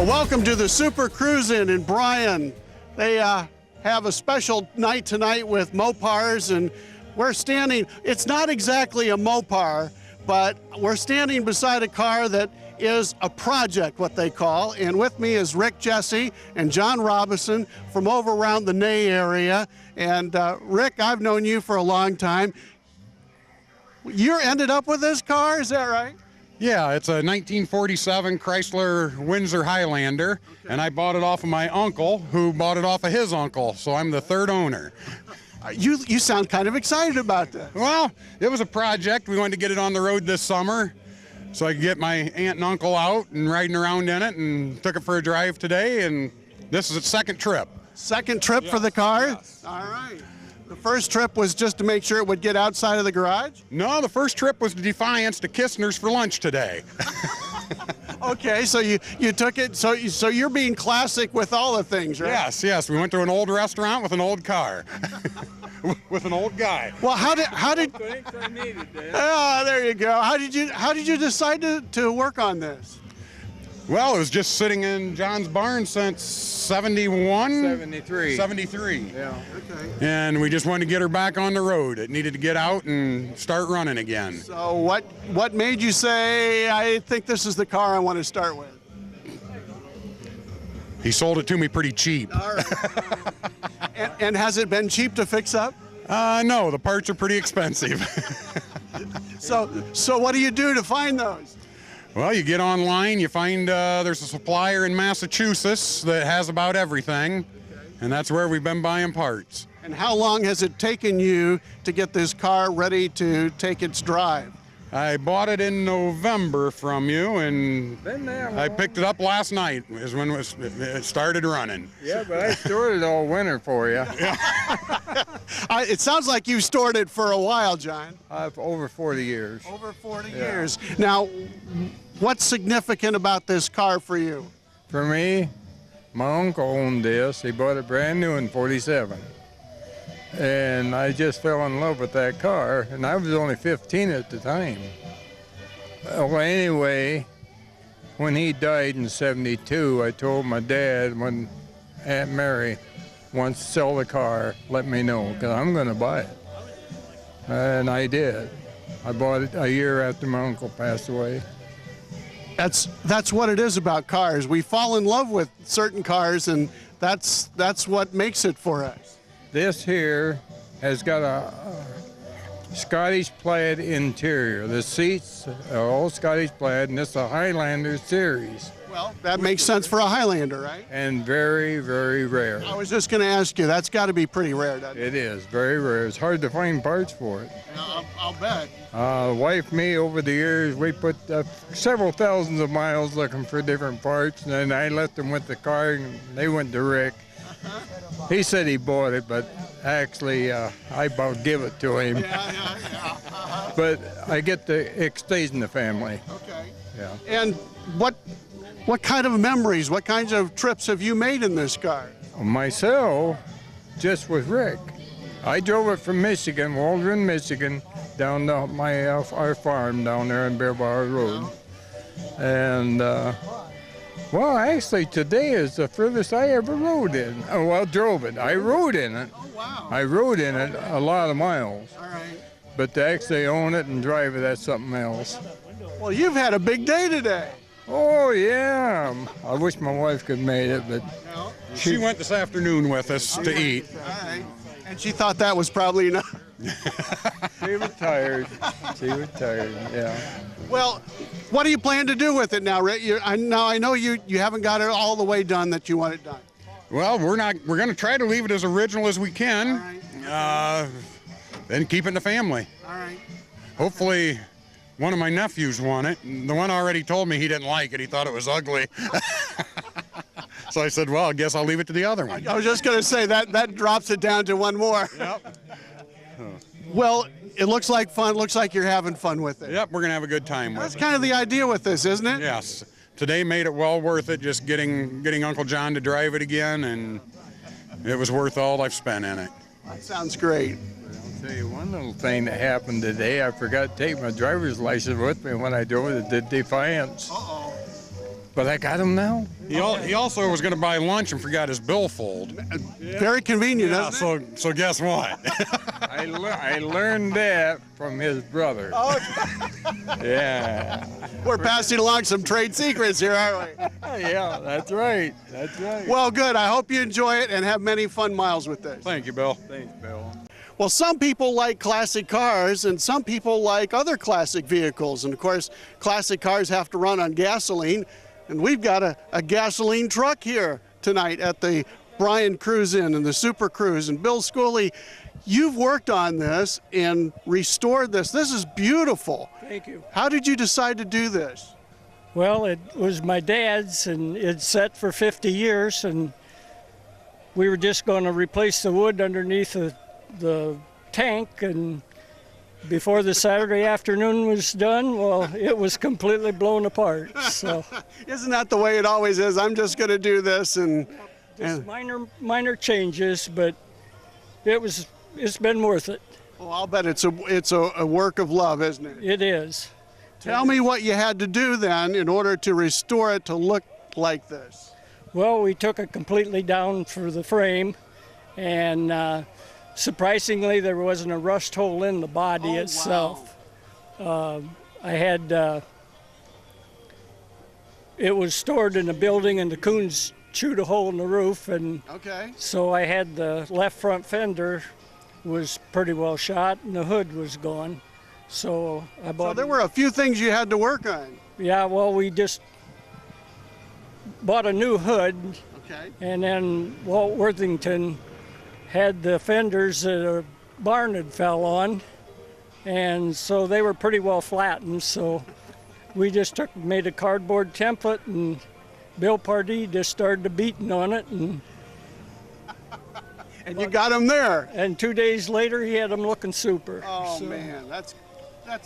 Well, welcome to the Super Cruise in Bryan. They have a special night tonight with Mopars, and we're standing, it's not exactly a Mopar, but we're standing beside a car that is a project, what they call, and with me is Rick Jesse and John Robison from over around the Ney area. And Rick, I've known you for a long time. You ended up with this car, is that right? Yeah, it's a 1947 Chrysler Windsor Highlander, and I bought it off of my uncle, who bought it off of his uncle, so I'm the third owner. You sound kind of excited about this. Well, it was a project. We wanted to get it on the road this summer so I could get my aunt and uncle out and riding around in it, and took it for a drive today, and this is its second trip. Second trip for the car? Yes. All right. The first trip was just to make sure it would get outside of the garage? No, the first trip was to Defiance to Kistner's for lunch today. Okay, so you took it, so you're being classic with all the things, right? Yes, we went to an old restaurant with an old car. With an old guy. Well, how did oh, there you go. How did you decide to work on this? Well, it was just sitting in John's barn since 73. Yeah. Okay. And we just wanted to get her back on the road. It needed to get out and start running again. So what made you say, I think this is the car I want to start with? He sold it to me pretty cheap. All right. And has it been cheap to fix up? No, the parts are pretty expensive. So what do you do to find those? Well, you get online, you find there's a supplier in Massachusetts that has about everything, and that's where we've been buying parts. And how long has it taken you to get this car ready to take its drive? I bought it in November from you, and I picked it up last night is when it started running. Yeah, but I stored it all winter for you. It sounds like you stored it for a while, John. Over 40 years. Over 40 years. Now, what's significant about this car for you? For me, my uncle owned this. He bought it brand new in '47. And I just fell in love with that car, and I was only 15 at the time. Well, anyway, when he died in '72, I told my dad, when Aunt Mary wants to sell the car, let me know, because I'm going to buy it. And I did. I bought it a year after my uncle passed away. That's what it is about cars. We fall in love with certain cars, and that's what makes it for us. This here has got a Scottish plaid interior. The seats are all Scottish plaid, and it's a Highlander series. Well, that makes sense for a Highlander, right? And very, very rare. I was just going to ask you, that's got to be pretty rare, doesn't it? It is, very rare. It's hard to find parts for it. I'll bet. Wife, me, over the years, we put several thousands of miles looking for different parts, and then I left them with the car, and they went to Rick. He said he bought it, but actually I about give it to him. Yeah. But I get it stays in the family. Okay. Yeah. And what kind of memories, what kinds of trips have you made in this car? Myself, just with Rick. I drove it from Michigan, Waldron, Michigan, down to our farm down there on Bear Bar Road. And well, actually, today is the furthest I ever rode in. Oh, well, drove it. I rode in it. Oh, wow. I rode in it a lot of miles. All right. But to actually own it and drive it, that's something else. Well, you've had a big day today. Oh, yeah. I wish my wife could have made it, but She went this afternoon with us to eat. All right. And she thought that was probably enough. she was tired. Yeah. Well, what do you plan to do with it now, Rick? I know you haven't got it all the way done that you want it done. Well, we're going to try to leave it as original as we can. All right. And keep it in the family. All right. Hopefully one of my nephews won it. The one already told me he didn't like it. He thought it was ugly. So I said, well, I guess I'll leave it to the other one. I was just going to say that drops it down to one more. Yep. Well, it looks like fun. Looks like you're having fun with it. Yep, we're going to have a good time with it. That's kind of the idea with this, isn't it? Yes. Today made it well worth it, just getting Uncle John to drive it again, and it was worth all I've spent in it. That sounds great. I'll tell you one little thing that happened today. I forgot to take my driver's license with me when I drove it to Defiance. Uh-oh. but I got them now. He also was going to buy lunch and forgot his billfold. Very convenient, isn't it? So guess what? I learned that from his brother. Oh, Yeah. we're passing along some trade secrets here, aren't we? Yeah, that's right. That's right. Well, good. I hope you enjoy it and have many fun miles with this. Thank you, Bill. Thanks, Bill. Well, some people like classic cars and some people like other classic vehicles. And of course, classic cars have to run on gasoline. And we've got a gasoline truck here tonight at the Bryan Cruise Inn and the Super Cruise. And Bill Schooley, you've worked on this and restored this. This is beautiful. Thank you. How did you decide to do this? Well, it was my dad's, and it's set for 50 years, and we were just going to replace the wood underneath the tank, and before the Saturday afternoon was done, well, it was completely blown apart. So Isn't that the way it always is? I'm just going to do this and just minor changes, but it's been worth it. well, I'll bet it's a work of love, isn't it? It is. Tell me what you had to do then in order to restore it to look like this. Well, we took it completely down for the frame, and surprisingly, there wasn't a rust hole in the body itself. I had it was stored in a building, and the coons chewed a hole in the roof, and Okay. so I had the left front fender was pretty well shot, and the hood was gone. So I bought. So there were a few things you had to work on. Yeah, well, we just bought a new hood. Okay. And then Walt Worthington had the fenders that a barn had fell on, and so they were pretty well flattened. So we just made a cardboard template, and Bill Pardee just started beating on it, and You got them there. 2 days later he had them looking super. Oh So, man, that's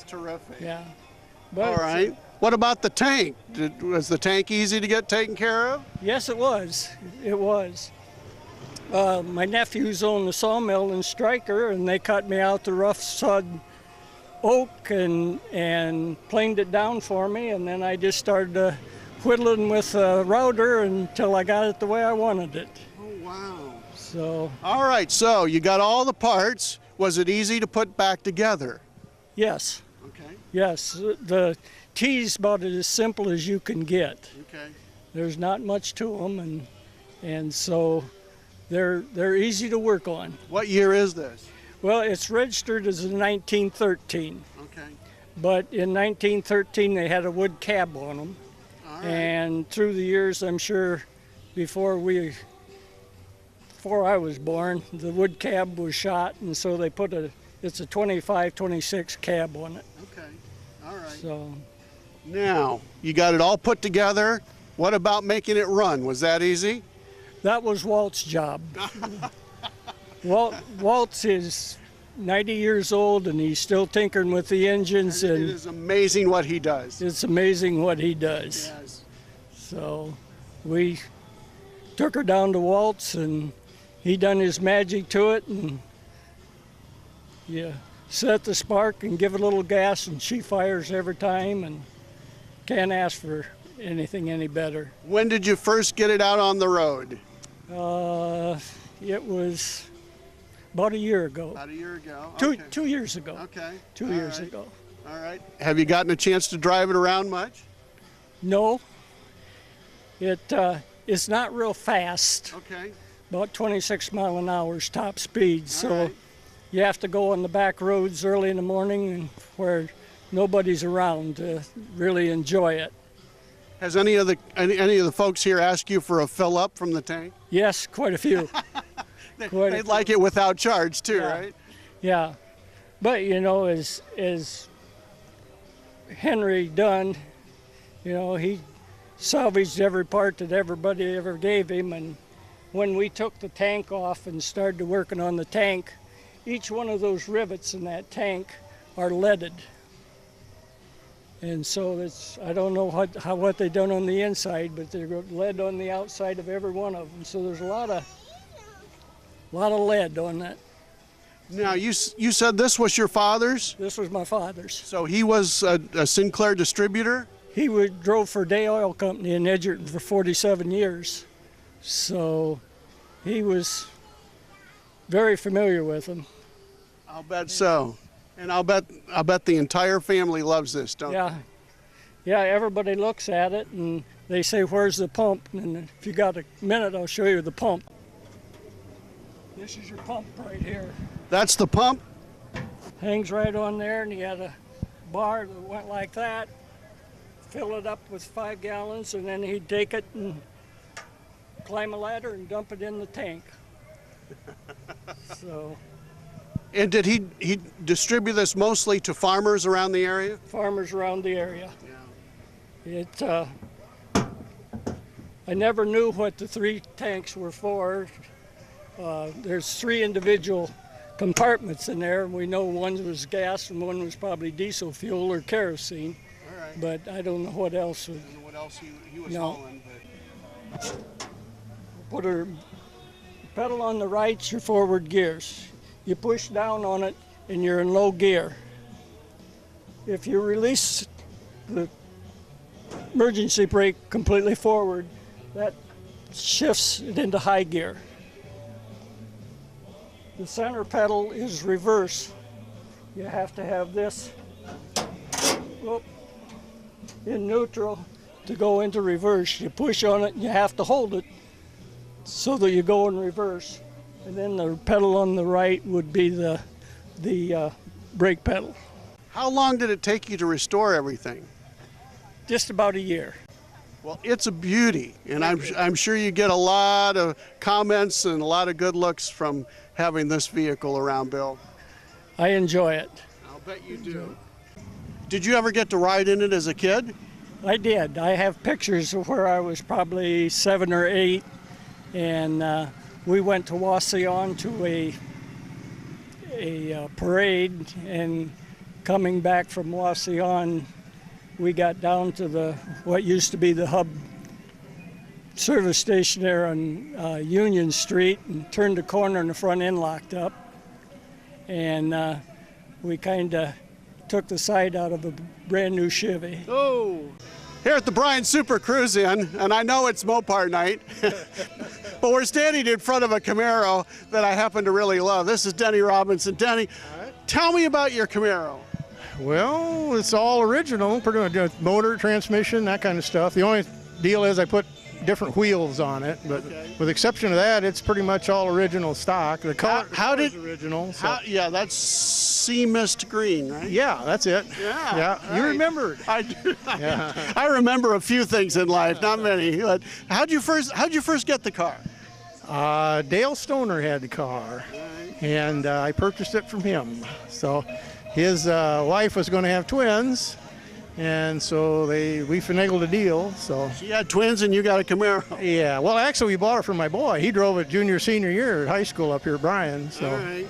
terrific. Yeah. But All right. What about the tank? Was the tank easy to get taken care of? Yes, it was. It was. My nephews own the sawmill in Stryker, and they cut me out the rough sod oak and planed it down for me, and then I just started whittling with a router until I got it the way I wanted it. Oh wow. So, All right. So you got all the parts. Was it easy to put back together? yes, Okay. yes. The T's about as simple as you can get. Okay. There's not much to them, and so they're easy to work on. What year is this? Well, it's registered as a 1913, Okay. but in 1913 they had a wood cab on them, All right. and through the years, I'm sure, before I was born, the wood cab was shot, and so they put it's a 25, 26 cab on it. Okay. All right. So, Now you got it all put together. What about making it run? Was that easy? that was Walt's job. Walt is 90 years old, and he's still tinkering with the engines, It and is amazing what he does. it's amazing what he does. Yes. So we took her down to Walt's, and he done his magic to it, and set the spark and give it a little gas, and she fires every time, and can't ask for anything any better. When did you first get it out on the road? It was about a year ago. About a year ago. Two, Okay. 2 years ago. Okay. 2 All years right. ago. All right. Have you gotten a chance to drive it around much? No, it's not real fast. Okay. About 26 mile an hour's top speed. So right. you have to go on the back roads early in the morning where nobody's around to really enjoy it. Has any of the folks here asked you for a fill up from the tank? Yes, quite a few. Quite a They'd like it without charge too, Yeah. right? Yeah, but as Henry done, he salvaged every part that everybody ever gave him, and when we took the tank off and started working on the tank, each one of those rivets in that tank are leaded. And so I don't know what they done on the inside, but they're lead on the outside of every one of them. So there's a lot of lead on that. Now you said this was your father's, This was my father's. so he was a Sinclair distributor. drove for Day Oil Company in Edgerton for 47 years. So he was very familiar with them. I'll bet so. And I'll bet the entire family loves this, don't they? Yeah, everybody looks at it and they say, where's the pump? And if you got a minute, I'll show you the pump. This is your pump right here. That's the pump? Hangs right on there, and you had a bar that went like that, fill it up with 5 gallons, and then he'd take it and climb a ladder and dump it in the tank. So. And did he distribute this mostly to farmers around the area? Farmers around the area. Yeah. I never knew what the 3 tanks were for. There's 3 individual compartments in there. We know one was gas and one was probably diesel fuel or kerosene. All right. But I don't know what else. I don't know what else he was No. hauling. But... Put her pedal on the right's your forward gears. You push down on it and you're in low gear. If you release the emergency brake completely forward, that shifts it into high gear. The center pedal is reverse. You have to have this in neutral to go into reverse. You push on it and you have to hold it so that you go in reverse. And then the pedal on the right would be the brake pedal. How long did it take you to restore everything? Just about a year. Well, it's a beauty, and I'm sure you get a lot of comments and a lot of good looks from having this vehicle around, Bill. I enjoy it. I'll bet you do. Did you ever get to ride in it as a kid? I did. I have pictures of where I was probably 7 or 8, and we went to Wauseon to a parade, and coming back from Wauseon, we got down to what used to be the hub service station there on Union Street, and turned the corner and the front end locked up, and we kind of took the side out of a brand new Chevy. Oh, here at the BryanSuperCruise Inn, and I know it's Mopar night, but we're standing in front of a Camaro that I happen to really love. This is Denny Robison. Denny, tell me about your Camaro. Well, it's all original, pretty much motor, transmission, that kind of stuff. The only deal is I put different wheels on it, but with the exception of that, it's pretty much all original stock. The color is original. So. Yeah, that's sea mist green, right? Yeah, that's it. Yeah, you remembered. I do. I remember a few things in life, not many. But how'd you first get the car? Dale Stoner had the car, and I purchased it from him. So his wife was going to have twins, and so we finagled a deal. So she had twins, and you got a Camaro. Yeah. Well, actually, we bought it from my boy. He drove it junior, senior year at high school up here at Bryan. So. All right.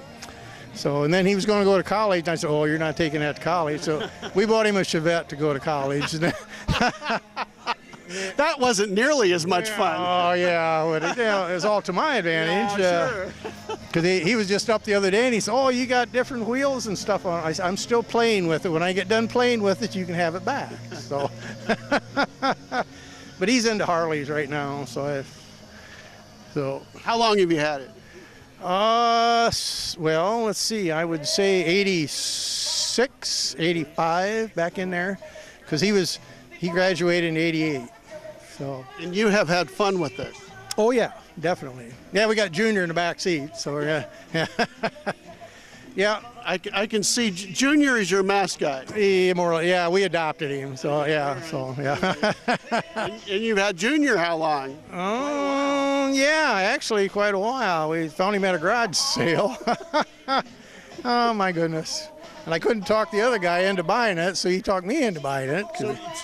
So, and then he was going to go to college, and I said, oh, you're not taking that to college. So we bought him a Chevette to go to college. That wasn't nearly as much fun. Oh, yeah, but it was all to my advantage. Yeah, Because he was just up the other day, and he said, oh, you got different wheels and stuff on it. I said, I'm still playing with it. When I get done playing with it, you can have it back. So, but he's into Harleys right now. So how long have you had it? Well, let's see. I would say 86, 85, back in there, because he graduated in 88. So. And you have had fun with it. Oh yeah, definitely. Yeah, we got Junior in the back seat, so yeah. Yeah. I can see Junior is your mascot. Yeah, we adopted him, so yeah, And you've had Junior how long? Oh, yeah, actually quite a while. We found him at a garage sale. Oh my goodness. And I couldn't talk the other guy into buying it, so he talked me into buying it.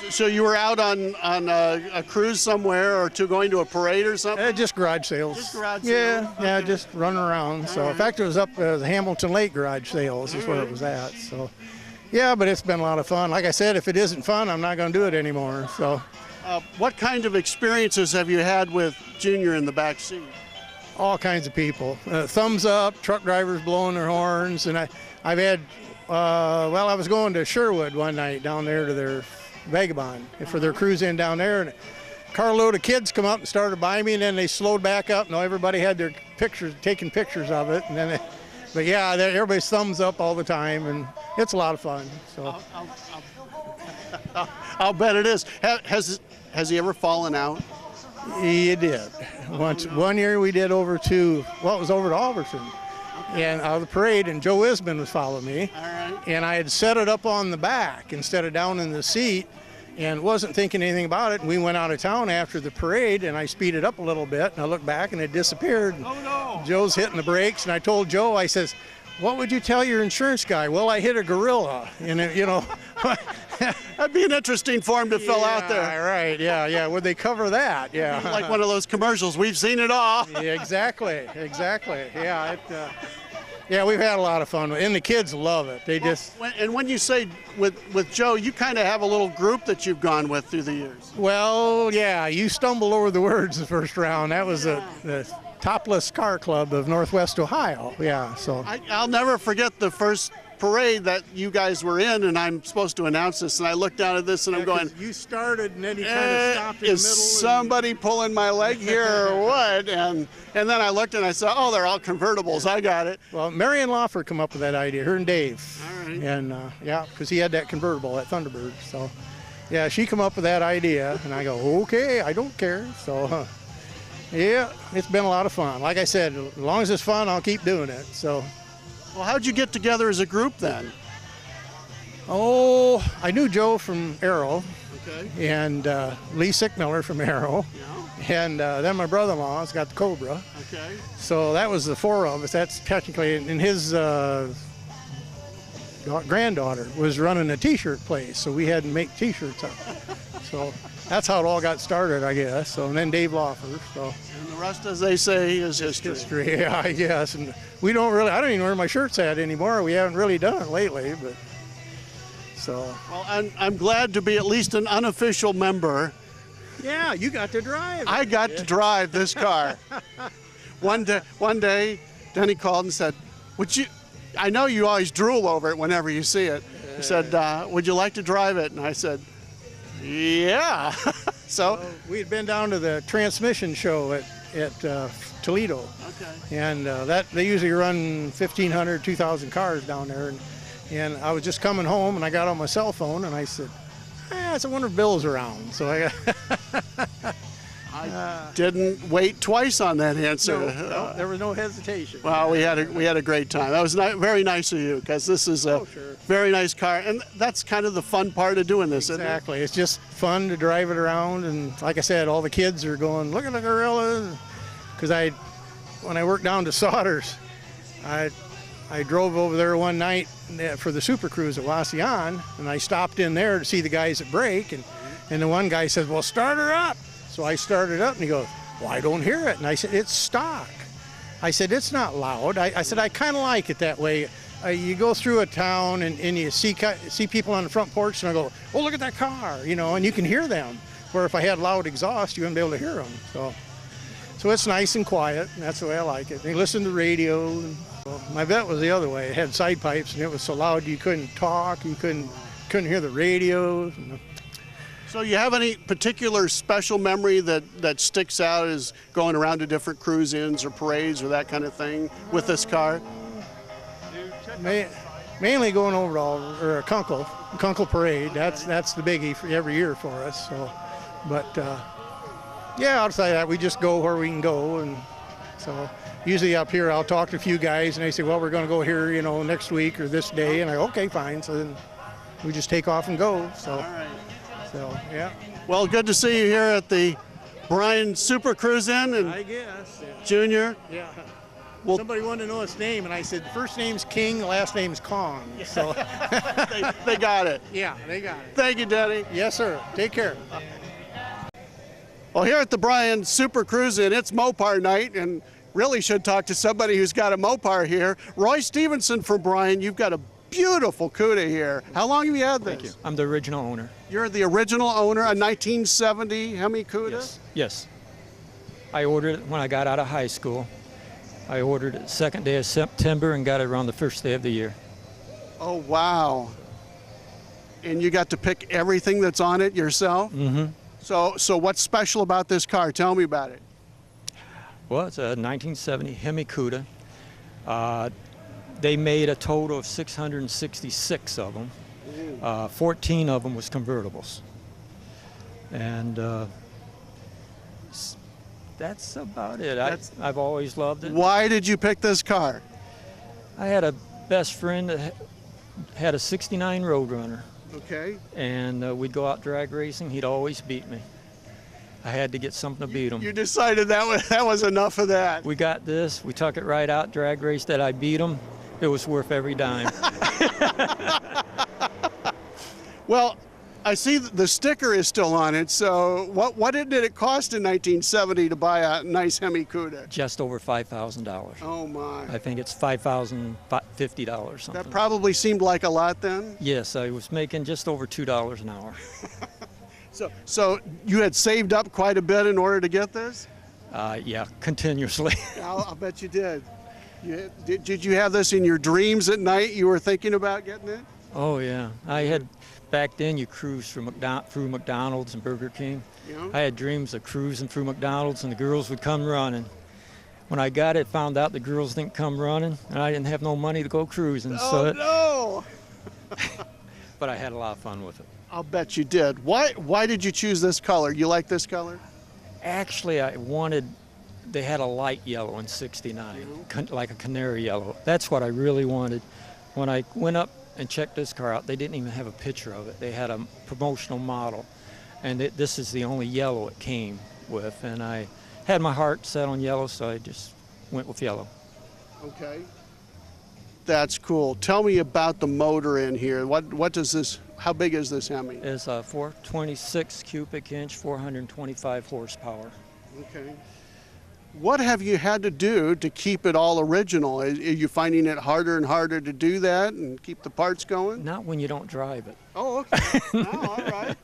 So you were out on a cruise somewhere, or going to a parade or something? Just garage sales. Just garage sales? Yeah, just running around. So in fact, it was up at the Hamilton Lake garage sales is where it was at. So yeah, but it's been a lot of fun. Like I said, if it isn't fun, I'm not going to do it anymore. So. What kind of experiences have you had with Junior in the back seat? All kinds of people. Thumbs up, truck drivers blowing their horns, and I've had. I was going to Sherwood one night down there to their Vagabond for their cruise in down there. And a carload of kids come up and started by me, and then they slowed back up. No, everybody had their pictures, taking pictures of it. And then, but yeah, everybody's thumbs up all the time, and it's a lot of fun. So I'll bet it is. Has he ever fallen out? He did. Once, one year we did over to, well, it was over to Alberton, and out of the parade, and Joe Isman was following me. All right. And I had set it up on the back instead of down in the seat, and wasn't thinking anything about it. And we went out of town after the parade, and I speeded up a little bit, and I looked back, and it disappeared. Oh, no. Joe's hitting the brakes, and I told Joe, I says, what would you tell your insurance guy? Well, I hit a gorilla, and it, you know. That'd be an interesting form to fill out there. Right, yeah. Would they cover that? Yeah. Like one of those commercials. We've seen it all. Yeah, exactly. Yeah, yeah, we've had a lot of fun with it, and the kids love it. They just. And when you say with Joe, you kind of have a little group that you've gone with through the years. Well, yeah, you stumbled over the words the first round. That was the Topless Car Club of Northwest Ohio. Yeah, so. I'll never forget the first parade that you guys were in, and I'm supposed to announce this, and I looked down at this and I'm going, you started and then you kind of stopped in the middle. Is somebody pulling my leg here or what? And then I looked and I saw, oh, they're all convertibles. I got it. Well, Marion Lawford come up with that idea, her and Dave. All right. And yeah, because he had that convertible, that Thunderbird. So yeah, she come up with that idea, and I go, okay, I don't care. So yeah, it's been a lot of fun. Like I said, as long as it's fun, I'll keep doing it. So. Well, how'd you get together as a group then? Oh, I knew Joe from Arrow. Okay. And Lee Sickmiller from Arrow. Yeah. And then my brother-in-law's got the Cobra. Okay. So that was the four of us. That's technically, and his granddaughter was running a t-shirt place, so we had to make t-shirts up. So that's how it all got started, I guess. So, and then Dave Lawford. So. And the rest, as they say, is history. Yeah, I guess. And we don't really, I don't even know where my shirt's at anymore. We haven't really done it lately, but so. Well, I'm glad to be at least an unofficial member. Yeah, you got to drive. I got to drive this car. One day, Denny called and said, I know you always drool over it whenever you see it. He said, would you like to drive it? And I said, yeah. So well, we had been down to the transmission show at Toledo. Okay. And that they usually run 1,500, 2,000 cars down there. And I was just coming home, and I got on my cell phone, and I said, I wonder if Bill's around. So I didn't wait twice on that answer. No, there was no hesitation. Well, we had a great time. That was very nice of you, because this is a very nice car, and that's kind of the fun part of doing this. Exactly. It's just fun to drive it around, and like I said, all the kids are going, look at the gorilla. Because when I worked down to Sodders, I drove over there one night for the SuperCruise at Wasion, and I stopped in there to see the guys that brake, and the one guy says, well, start her up. So I started up, and he goes, well, I don't hear it. And I said, it's stock. I said, it's not loud. I said, I kind of like it that way. You go through a town, and you see people on the front porch, and I go, oh, look at that car, and you can hear them. Where if I had loud exhaust, you wouldn't be able to hear them. So it's nice and quiet, and that's the way I like it. They listen to the radio. My vet was the other way. It had side pipes, and it was so loud you couldn't talk, you couldn't hear the radio. So you have any particular special memory that sticks out as going around to different cruise-ins or parades or that kind of thing with this car? Mainly going over to Kunkel Parade. That's the biggie for every year for us. So, but yeah, outside that we just go where we can go, and so usually up here I'll talk to a few guys, and they say, well, we're going to go here, next week or this day, and I go, okay, fine. So then we just take off and go. So. All right. So, yeah. Well, good to see you here at the BryanSuperCruise Inn, and I guess. Yeah. Junior. Yeah. Well, somebody wanted to know his name, and I said, the first name's King, the last name's Kong. So they got it. Yeah, they got it. Thank you, Denny. Yes, sir. Take care. Well, here at the BryanSuperCruise Inn, it's Mopar night, and really should talk to somebody who's got a Mopar here. Roy Stevenson from Bryan, you've got a beautiful CUDA here. How long have you had this? Thank you. I'm the original owner. You're the original owner, a 1970 Hemi CUDA? Yes. I ordered it when I got out of high school. I ordered it second day of September and got it around the first day of the year. Oh, wow. And you got to pick everything that's on it yourself? Mm-hmm. So what's special about this car? Tell me about it. Well, it's a 1970 Hemi Cuda. They made a total of 666 of them. 14 of them was convertibles. And that's about it. I've always loved it. Why did you pick this car? I had a best friend that had a 69 Roadrunner. Okay. And we'd go out drag racing. He'd always beat me. I had to get something to beat him. You decided that was enough of that. We got this. We took it right out, drag raced it. I beat him. It was worth every dime. Well, I see the sticker is still on it. So what did it cost in 1970 to buy a nice Hemi Cuda? Just over $5,000. Oh my! I think it's $5,050 something. That probably seemed like a lot then. Yes, I was making just over $2 an hour. So you had saved up quite a bit in order to get this? Yeah, continuously. I'll bet you did. Did you have this in your dreams at night? You were thinking about getting it? Oh yeah, I had. Back then, you cruised through McDonald's and Burger King. Yeah. I had dreams of cruising through McDonald's and the girls would come running. When I got it, found out the girls didn't come running, and I didn't have no money to go cruising. Oh no! But I had a lot of fun with it. I'll bet you did. Why did you choose this color? You like this color? Actually, they had a light yellow in '69, like a canary yellow. That's what I really wanted. When I went up and checked this car out, they didn't even have a picture of it. They had a promotional model, and this is the only yellow it came with. And I had my heart set on yellow, so I just went with yellow. Okay. That's cool. Tell me about the motor in here. What does this? How big is this Hemi? It's a 426 cubic inch, 425 horsepower. Okay. What have you had to do to keep it all original? Are you finding it harder and harder to do that and keep the parts going? Not when you don't drive it. Oh, okay. Oh, all right.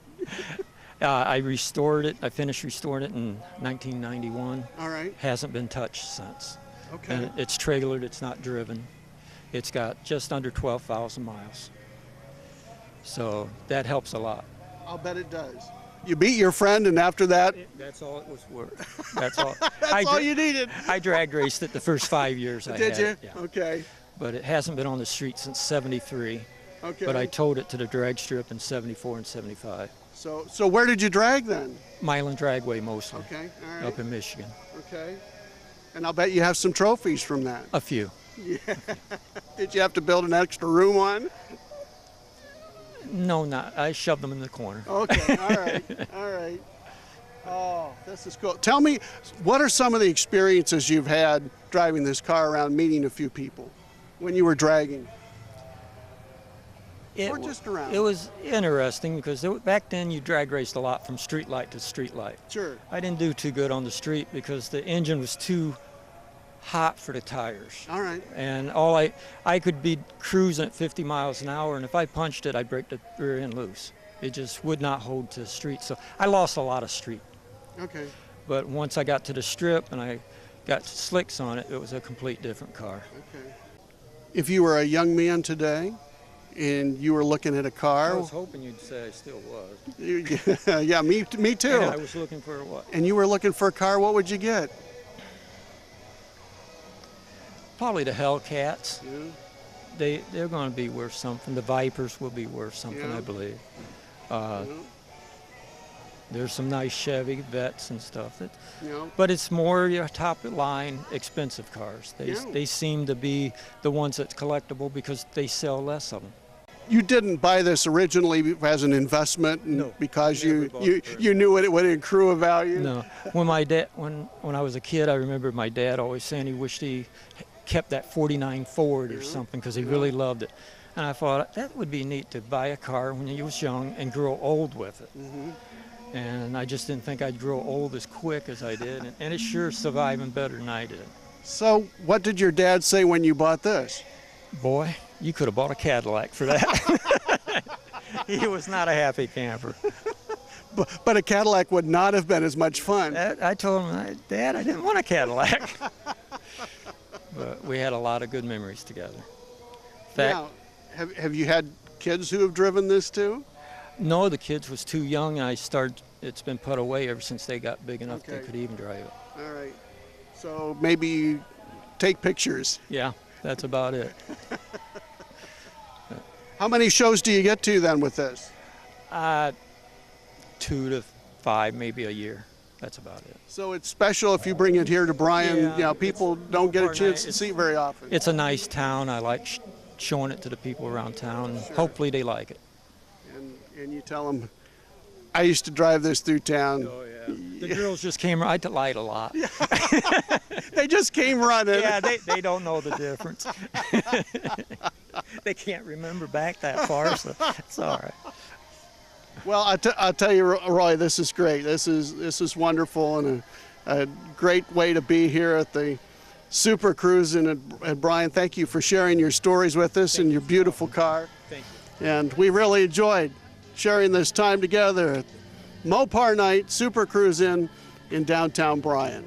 I restored it. I finished restoring it in 1991. All right. Hasn't been touched since. Okay. And it's trailered. It's not driven. It's got just under 12,000 miles. So that helps a lot. I'll bet it does. You beat your friend, and after that? That's all it was worth. That's all. That's all you needed. I drag raced it the first 5 years I Did had you? it. Yeah. Okay. But it hasn't been on the street since '73. Okay. But I towed it to the drag strip in '74 and '75. So where did you drag then? Milan Dragway mostly. Okay. All right. Up in Michigan. Okay. And I'll bet you have some trophies from that. A few. Yeah. Did you have to build an extra room one? No, not. I shoved them in the corner. Okay, all right, all right. Oh, this is cool. Tell me, what are some of the experiences you've had driving this car around, meeting a few people when you were dragging? Or just around? It was interesting because back then you drag raced a lot from street light to street light. Sure. I didn't do too good on the street because the engine was too hot for the tires. All right. And I could be cruising at 50 miles an hour, and if I punched it, I'd break the rear end loose. It just would not hold to the street. So I lost a lot of street. Okay. But once I got to the strip and I got slicks on it, it was a complete different car. Okay. If you were a young man today and you were looking at a car. I was hoping you'd say I still was. Yeah, me too. And I was looking for what? And you were looking for a car, what would you get? Probably the Hellcats. Yeah. They're going to be worth something. The Vipers will be worth something, Yeah. I believe. Yeah. There's some nice Chevy Vets and stuff. Yeah. But it's more your top line expensive cars. Yeah. They seem to be the ones that's collectible because they sell less of them. You didn't buy this originally as an investment, No, because never you bought it first. you knew it would accrue a value. No. When my dad, when I was a kid, I remember my dad always saying he wished he kept that 49 Ford or something because he really loved it. And I thought that would be neat to buy a car when you was young and grow old with it. And I just didn't think I'd grow old as quick as I did, and it's sure surviving better than I did. So what did your dad say when you bought this? Boy, you could have bought a Cadillac for that. He was not a happy camper. But a Cadillac would not have been as much fun. I told him, Dad, I didn't want a Cadillac. But we had a lot of good memories together. In fact, Now, have you had kids who have driven this too? No, the kids was too young, and it's been put away ever since they got big enough they Okay. could even drive it. All right. So maybe take pictures. Yeah, that's about it. How many shows do you get to then with this? 2 to 5, maybe a year. That's about it. So it's special if you bring it here to Bryan. Yeah, You know, people don't get a Mopar chance night. to see it very often. It's a nice town. I like showing it to the people around town. Hopefully they like it. And you tell them, I used to drive this through town. Oh, yeah. The girls just came. I lied a lot. They just came running. Yeah, they don't know the difference. They can't remember back that far, so it's all right. Well, I'll tell you, Roy, this is great. This is wonderful and a great way to be here at the Super Cruise at Bryan. Thank you for sharing your stories with us and your beautiful car. Thank you. And we really enjoyed sharing this time together at Mopar Night Super Cruise in downtown Bryan.